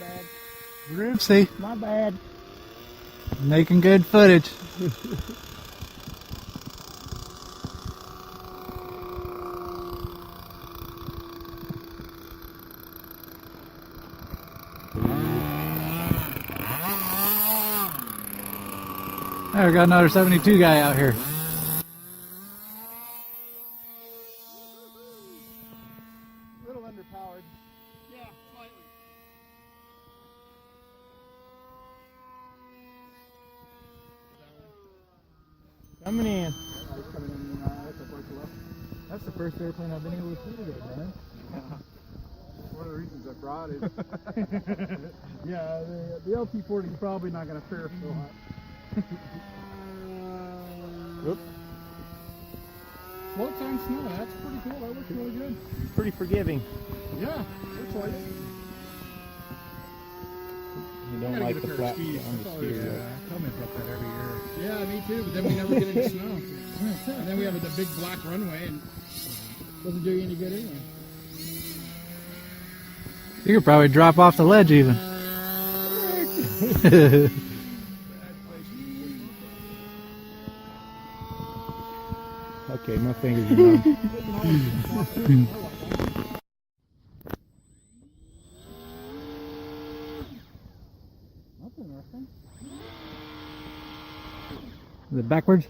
bad. Oopsie. My bad. Making good footage. There, we got another 72 guy out here. A little underpowered. Yeah, slightly. Coming in. That's the first airplane I've been able to see today, man. One of the reasons I brought it. Yeah, the LT-40 is probably not going to fare so hot. Whoop. Floats on snow, that's pretty cool. That looks really good. Pretty forgiving. Yeah, looks like it. You don't like the flat on the skier. Tell me about that every year. Yeah, me too, but then we never get any snow. And then we have the big black runway and it doesn't do you any good anyway. You could probably drop off the ledge even. Okay, my fingers are numb. That's interesting. Is it backwards?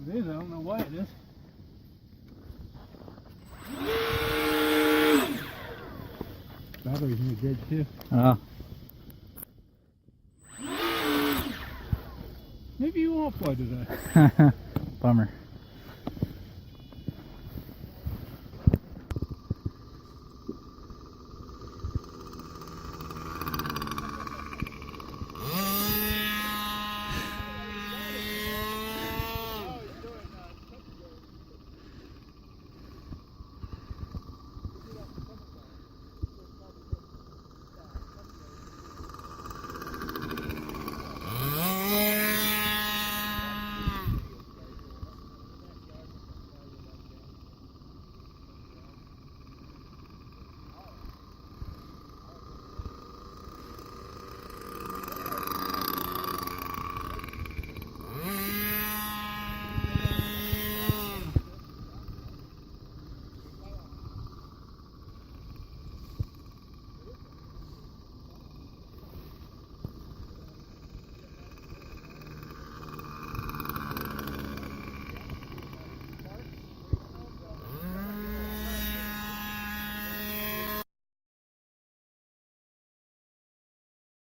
It is, I don't know why it is. Battery's really good too. Oh. Maybe you won't fly today. Bummer.